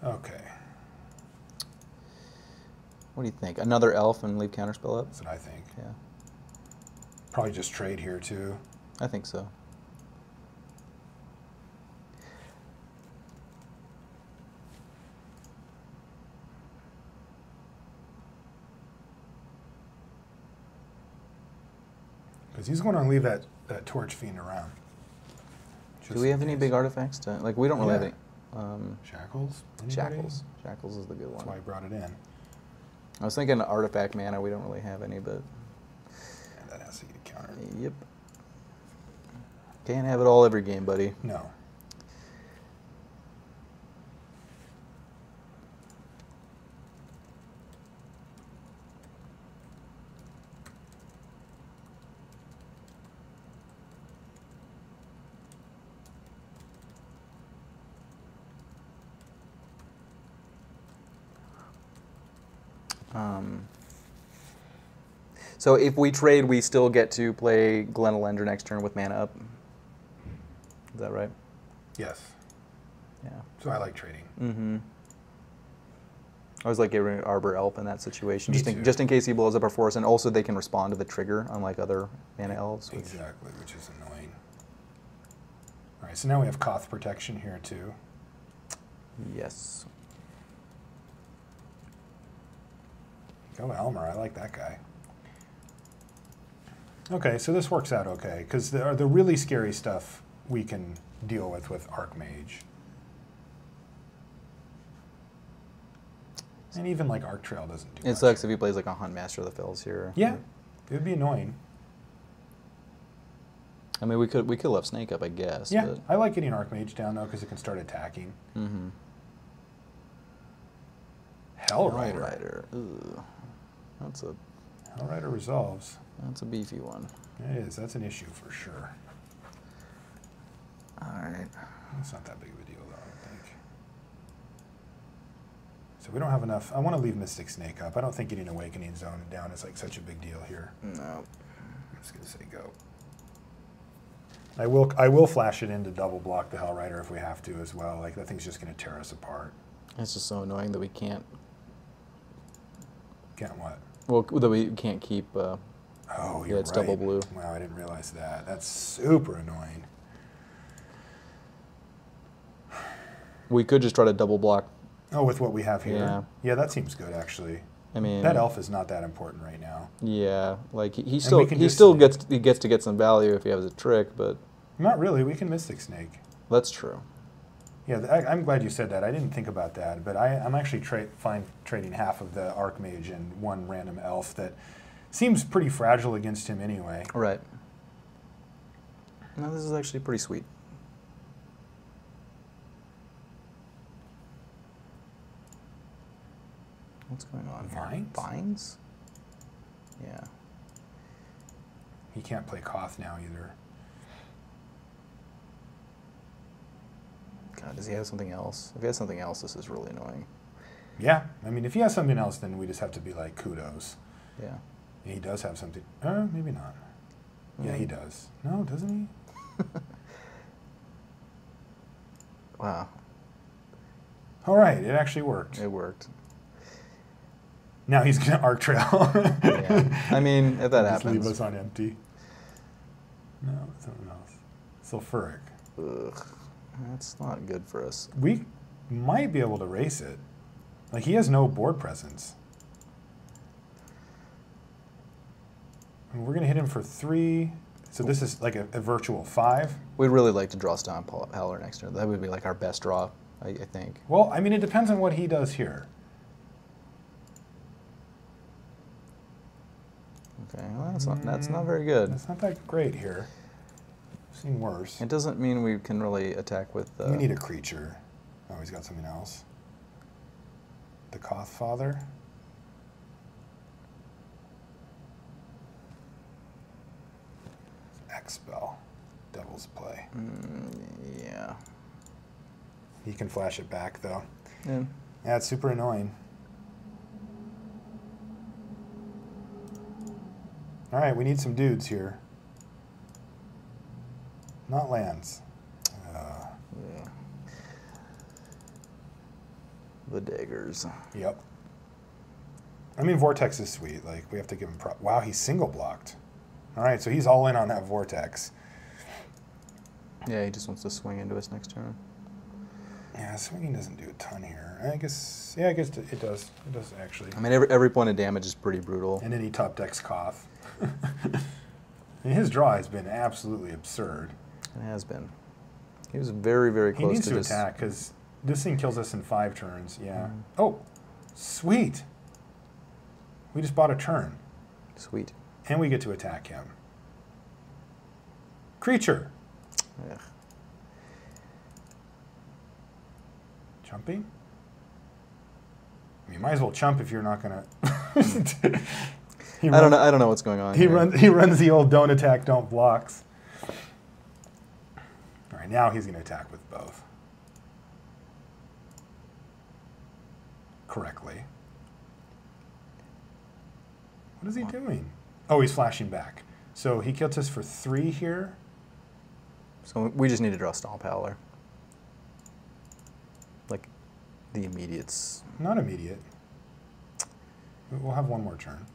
Speaker 1: Okay.
Speaker 2: What do you think? Another elf and leave Counterspell up?
Speaker 1: That's what I think.
Speaker 2: Yeah.
Speaker 1: Probably just trade here too.
Speaker 2: I think so.
Speaker 1: Because he's going to leave that Torch Fiend around.
Speaker 2: Do we have any big artifacts to we don't really have any.
Speaker 1: Shackles? Anybody?
Speaker 2: Shackles. Shackles is the good one.
Speaker 1: That's why I brought it in.
Speaker 2: I was thinking artifact mana. We don't really have any, but
Speaker 1: And that has to get countered.
Speaker 2: Yep. Can't have it all every game, buddy.
Speaker 1: No.
Speaker 2: So if we trade, we still get to play Glen Elendra next turn with mana up. Is that right?
Speaker 1: Yes.
Speaker 2: Yeah.
Speaker 1: So I like trading.
Speaker 2: Mm-hmm. I always like getting Arbor Elf in that situation,
Speaker 1: Me too.
Speaker 2: just in case he blows up our forest, and also they can respond to the trigger, unlike other mana elves.
Speaker 1: Exactly, which is annoying. All right, so now we have Koth protection here too.
Speaker 2: Yes.
Speaker 1: Go Elmer, I like that guy. Okay, so this works out okay, because the really scary stuff we can deal with Archmage. And even like Arc Trail doesn't do much.
Speaker 2: It sucks if he plays like a Hunt Master of the Fells here.
Speaker 1: Yeah, it would be annoying.
Speaker 2: I mean, we could left Snake up, I guess.
Speaker 1: Yeah,
Speaker 2: but.
Speaker 1: I like getting Archmage down though, because it can start attacking.
Speaker 2: Mm-hmm.
Speaker 1: Hellrider.
Speaker 2: Ugh.
Speaker 1: Hellrider resolves.
Speaker 2: That's a beefy one.
Speaker 1: It is. That's an issue for sure.
Speaker 2: All right.
Speaker 1: It's not that big of a deal though, I don't think. So we don't have enough. I want to leave Mystic Snake up. I don't think getting Awakening Zone down is like such a big deal here.
Speaker 2: No.
Speaker 1: I'm just gonna say go. I will flash it in to double block the Hellrider if we have to as well. Like that thing's just gonna tear us apart.
Speaker 2: It's just so annoying that we can't.
Speaker 1: Can't what?
Speaker 2: Well, that we can't keep.
Speaker 1: Oh, you're
Speaker 2: it's
Speaker 1: right.
Speaker 2: double blue.
Speaker 1: Wow, I didn't realize that. That's super annoying.
Speaker 2: We could just try to double block.
Speaker 1: Oh, with what we have here?
Speaker 2: Yeah.
Speaker 1: Yeah, that seems good actually.
Speaker 2: I mean,
Speaker 1: That elf is not that important right now.
Speaker 2: Yeah, like he
Speaker 1: we
Speaker 2: still
Speaker 1: can
Speaker 2: he
Speaker 1: just-
Speaker 2: still gets to get some value if he has a trick, but
Speaker 1: Not really. We can Mystic Snake.
Speaker 2: that's true.
Speaker 1: Yeah, I'm glad you said that. I didn't think about that, but I'm actually fine trading half of the Archmage and one random elf that seems pretty fragile against him anyway.
Speaker 2: Right. No, this is actually pretty sweet. What's going on here?
Speaker 1: Vines?
Speaker 2: Vines? Yeah.
Speaker 1: He can't play Koth now either.
Speaker 2: God, does he have something else? If he has something else, this is really annoying.
Speaker 1: Yeah, I mean, if he has something else, then we just have to be like, kudos.
Speaker 2: Yeah.
Speaker 1: He does have something. Maybe not. Yeah, he does. No, doesn't he?
Speaker 2: Wow.
Speaker 1: All right, it actually worked.
Speaker 2: It worked.
Speaker 1: Now he's going to Arc Trail.
Speaker 2: Yeah. I mean, if that
Speaker 1: Just
Speaker 2: happens.
Speaker 1: leave us on empty. No, something else. Sulfuric.
Speaker 2: Ugh. That's not good for us.
Speaker 1: We might be able to race it. Like, he has no board presence. And we're going to hit him for 3. So this is like a virtual 5.
Speaker 2: We'd really like to draw Stomp Howler next turn. That would be like our best draw, I think.
Speaker 1: Well, I mean, it depends on what he does here.
Speaker 2: Okay, well, that's not very good.
Speaker 1: It's not that great here. I've seen worse.
Speaker 2: It doesn't mean we can really attack with.
Speaker 1: We need a creature. Oh, he's got something else. The Koth Father. Expel. Devil's Play.
Speaker 2: Yeah.
Speaker 1: He can flash it back, though.
Speaker 2: Yeah.
Speaker 1: Yeah, it's super annoying. All right, we need some dudes here. Not lands.
Speaker 2: Yeah. The daggers.
Speaker 1: Yep. I mean, Vortex is sweet. Like, we have to give him wow, he's single blocked. All right, so he's all in on that Vortex.
Speaker 2: Yeah, he just wants to swing into us next turn.
Speaker 1: Yeah, swinging doesn't do a ton here. I guess it does. It does, actually.
Speaker 2: I mean, every point of damage is pretty brutal.
Speaker 1: And then he top decks Koth. And his draw has been absolutely absurd.
Speaker 2: It has been. He was very, very close
Speaker 1: He needs to
Speaker 2: just
Speaker 1: attack, because this thing kills us in 5 turns. Yeah. Oh, sweet. We just bought a turn.
Speaker 2: Sweet.
Speaker 1: And we get to attack him. Creature.
Speaker 2: Ugh.
Speaker 1: Jumping? I mean, you might as well chump if you're not going to...
Speaker 2: I don't know what's going on.
Speaker 1: He runs the old don't attack, don't blocks. All right, now he's going to attack with both. Correctly. What is he doing? Oh, he's flashing back. So he kills us for 3 here.
Speaker 2: So we just need to draw Stomp Howler. Like the immediates.
Speaker 1: Not immediate. We'll have 1 more turn.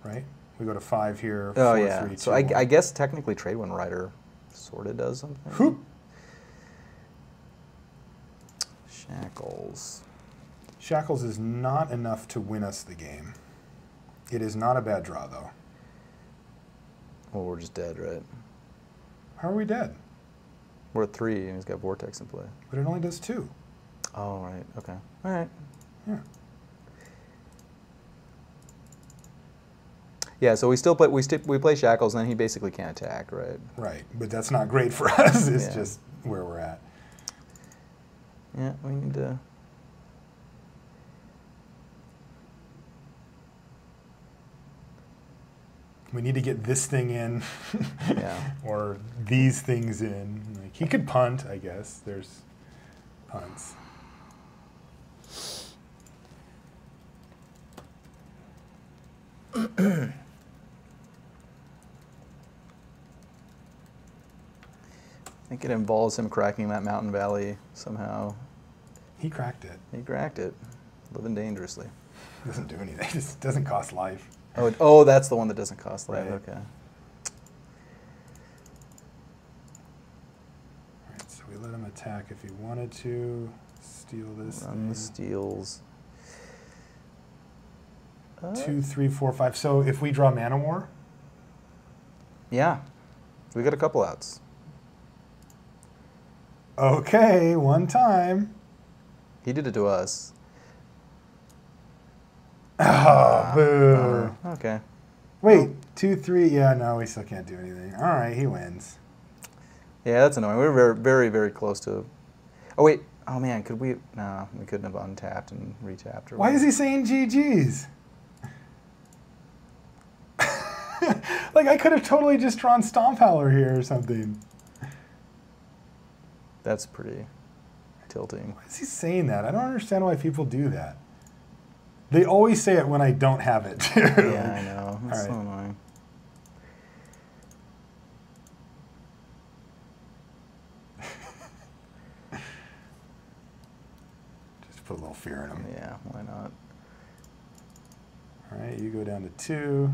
Speaker 1: Right? We go to 5 here.
Speaker 2: Oh,
Speaker 1: 4,
Speaker 2: yeah.
Speaker 1: 3, 2,
Speaker 2: so
Speaker 1: 1.
Speaker 2: I guess technically Trade Wind Rider sort of does something.
Speaker 1: Whoop.
Speaker 2: Shackles.
Speaker 1: Shackles is not enough to win us the game. It is not a bad draw, though.
Speaker 2: Well, we're just dead, right?
Speaker 1: How are we dead?
Speaker 2: We're at 3, and he's got Vortex in play.
Speaker 1: But it only does 2.
Speaker 2: Oh, right. Okay. All right.
Speaker 1: Yeah.
Speaker 2: Yeah, so we still play. We play Shackles, and then he basically can't attack, right?
Speaker 1: Right. But that's not great for us. It's
Speaker 2: Yeah.
Speaker 1: just where we're at.
Speaker 2: Yeah, we need to.
Speaker 1: We need to get this thing in.
Speaker 2: Yeah.
Speaker 1: Or these things in. Like, he could punt, I guess. There's punts.
Speaker 2: I think it involves him cracking that Mountain Valley somehow.
Speaker 1: He cracked it.
Speaker 2: He cracked it, living dangerously.
Speaker 1: Doesn't do anything. It just doesn't cost life.
Speaker 2: Oh, that's the one that doesn't cost life.
Speaker 1: Right.
Speaker 2: Okay.
Speaker 1: All right, so we let him attack if he wanted to. Steal this
Speaker 2: Run
Speaker 1: thing.
Speaker 2: the steals.
Speaker 1: 2, 3, 4, 5. So if we draw Mana War,
Speaker 2: Yeah, we got a couple outs.
Speaker 1: okay, 1 time.
Speaker 2: He did it to us.
Speaker 1: Oh, boo.
Speaker 2: Okay.
Speaker 1: Wait, 2, 3. Yeah, no, we still can't do anything. All right, he wins.
Speaker 2: Yeah, that's annoying. We were very, very, very close to. Oh wait. Oh man, could we? No, we couldn't have untapped and retapped. Or
Speaker 1: Why is he saying GG's? Like, I could have totally just drawn Stomp Howler here or something.
Speaker 2: That's pretty tilting.
Speaker 1: Why is he saying that? I don't understand why people do that. They always say it when I don't have it, too.
Speaker 2: Yeah, I know. That's
Speaker 1: All
Speaker 2: so
Speaker 1: right.
Speaker 2: annoying.
Speaker 1: Just put a little fear in him.
Speaker 2: Yeah, why not?
Speaker 1: All right, you go down to 2.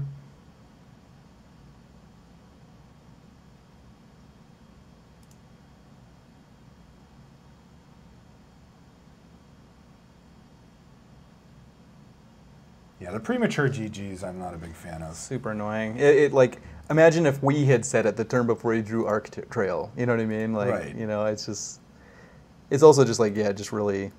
Speaker 1: Yeah, the premature GGs I'm not a big fan of.
Speaker 2: Super annoying. It like imagine if we had said it the turn before he drew Arc Trail. You know what I mean? Like,
Speaker 1: Right.
Speaker 2: you know, it's just. It's also just like just really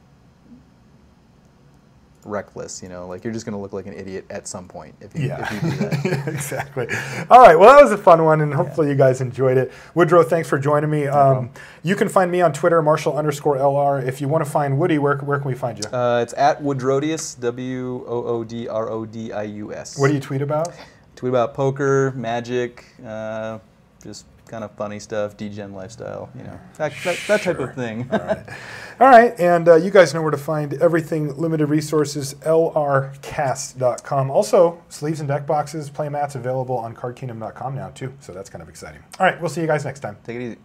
Speaker 2: reckless. You know, like you're just gonna look like an idiot at some point if you do that.
Speaker 1: Yeah, exactly. All right, well, that was a fun one, and hopefully you guys enjoyed it. Woodrow, thanks for joining me. You can find me on Twitter, Marshall_LR. If you want to find Woody, where can we find you?
Speaker 2: It's at Woodrodius, WOODRODIUS.
Speaker 1: What do you tweet about?
Speaker 2: Tweet about poker, magic, just kind of funny stuff, degen lifestyle, you know, that type of thing.
Speaker 1: All right. All right, and you guys know where to find everything limited resources, lrcast.com. Also, sleeves and deck boxes, play mats available on cardkingdom.com now, too, so that's kind of exciting. All right, we'll see you guys next time.
Speaker 2: Take it easy.